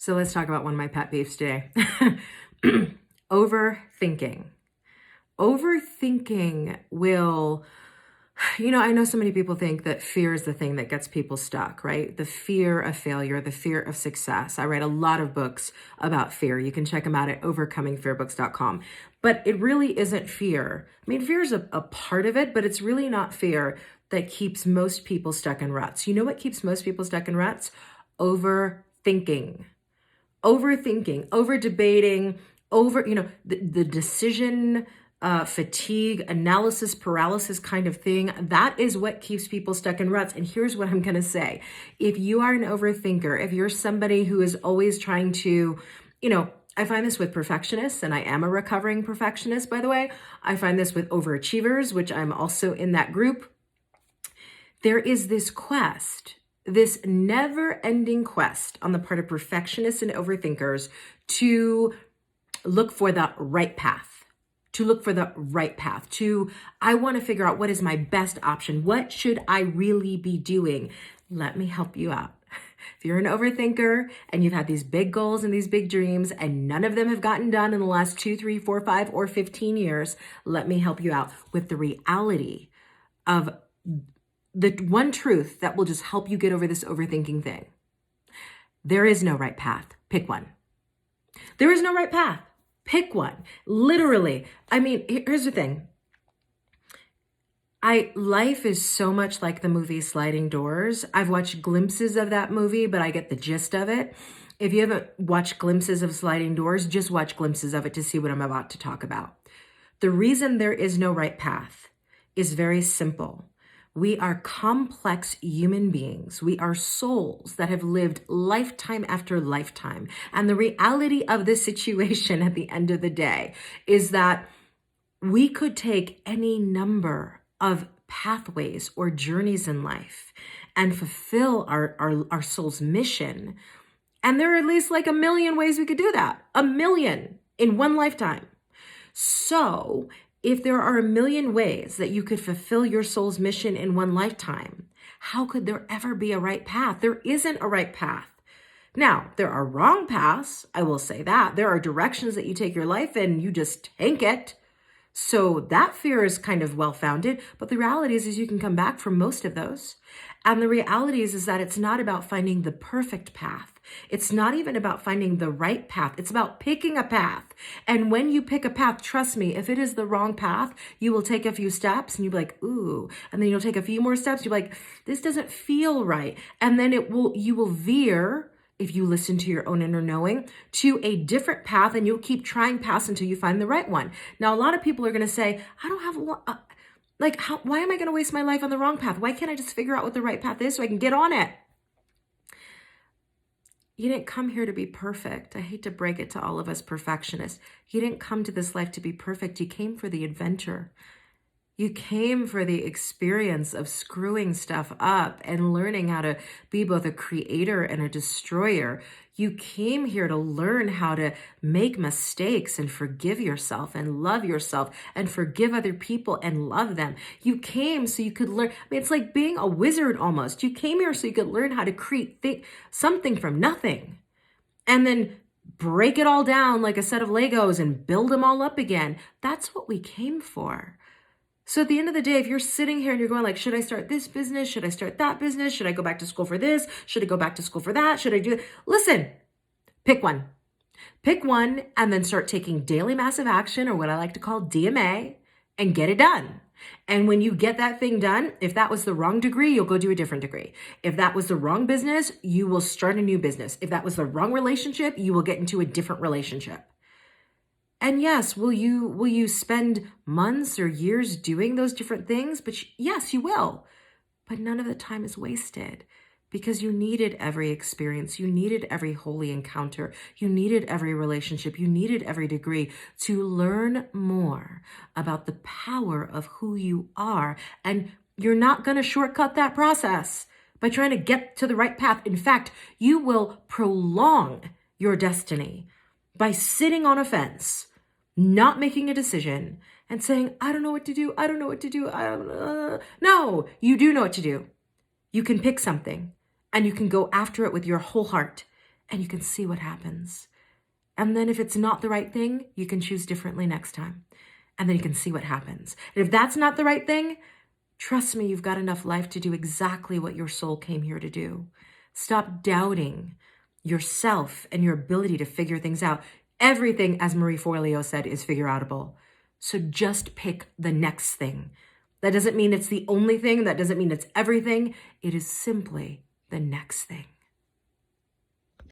So let's talk about one of my pet peeves today. Overthinking. Overthinking will, I know so many people think that fear is the thing that gets people stuck, right? The fear of failure, the fear of success. I write a lot of books about fear. You can check them out at overcomingfearbooks.com. But it really isn't fear. I mean, fear is a part of it, but it's really not fear that keeps most people stuck in ruts. You know what keeps most people stuck in ruts? Overthinking. Over debating, the decision fatigue, analysis paralysis kind of thing. That is what keeps people stuck in ruts. And here's what I'm going to say. If you are an overthinker, if you're somebody who is always trying to, I find this with perfectionists, and I am a recovering perfectionist, by the way. I find this with overachievers, which I'm also in that group. There is this never-ending quest on the part of perfectionists and overthinkers to look for the right path. I want to figure out what is my best option. What should I really be doing? Let me help you out. If you're an overthinker and you've had these big goals and these big dreams and none of them have gotten done in the last 2, 3, 4, 5, or 15 years, let me help you out with the reality of the one truth that will just help you get over this overthinking thing. There is no right path. Pick one. There is no right path. Pick one. Literally. I mean, here's the thing. Life is so much like the movie Sliding Doors. I've watched glimpses of that movie, but I get the gist of it. If you haven't watched glimpses of Sliding Doors, just watch glimpses of it to see what I'm about to talk about. The reason there is no right path is very simple. We are complex human beings. We are souls that have lived lifetime after lifetime. And the reality of this situation at the end of the day is that we could take any number of pathways or journeys in life and fulfill our soul's mission. And there are at least like 1 million ways we could do that. 1 million in one lifetime. So if there are 1 million ways that you could fulfill your soul's mission in one lifetime, how could there ever be a right path? There isn't a right path. Now, there are wrong paths. I will say that. There are directions that you take your life in, you just tank it. So that fear is kind of well-founded, but the reality is you can come back from most of those. And the reality is that it's not about finding the perfect path. It's not even about finding the right path. It's about picking a path. And when you pick a path, trust me, if it is the wrong path, you will take a few steps and you'll be like, ooh, and then you'll take a few more steps. You're like, this doesn't feel right. And then you will veer, if you listen to your own inner knowing, to a different path, and you'll keep trying paths until you find the right one. Now, a lot of people are going to say, I don't have why am I going to waste my life on the wrong path? Why can't I just figure out what the right path is so I can get on it? You didn't come here to be perfect. I hate to break it to all of us perfectionists. You didn't come to this life to be perfect. You came for the adventure. You came for the experience of screwing stuff up and learning how to be both a creator and a destroyer. You came here to learn how to make mistakes and forgive yourself and love yourself and forgive other people and love them. You came so you could learn. I mean, it's like being a wizard almost. You came here so you could learn how to create something from nothing and then break it all down like a set of Legos and build them all up again. That's what we came for. So at the end of the day, if you're sitting here and you're going like, should I start this business? Should I start that business? Should I go back to school for this? Should I go back to school for that? Should I do it? Listen, pick one. Pick one and then start taking daily massive action, or what I like to call DMA, and get it done. And when you get that thing done, if that was the wrong degree, you'll go do a different degree. If that was the wrong business, you will start a new business. If that was the wrong relationship, you will get into a different relationship. And yes, will you spend months or years doing those different things? But yes, you will. But none of the time is wasted because you needed every experience. You needed every holy encounter. You needed every relationship. You needed every degree to learn more about the power of who you are. And you're not going to shortcut that process by trying to get to the right path. In fact, you will prolong your destiny by sitting on a fence, not making a decision, and saying, I don't know what to do. I don't know what to do. No, you do know what to do. You can pick something and you can go after it with your whole heart and you can see what happens. And then if it's not the right thing, you can choose differently next time. And then you can see what happens. And if that's not the right thing, trust me, you've got enough life to do exactly what your soul came here to do. Stop doubting yourself and your ability to figure things out. Everything, as Marie Forleo said, is figure outable. So just pick the next thing. That doesn't mean it's the only thing. That doesn't mean it's everything. It is simply the next thing.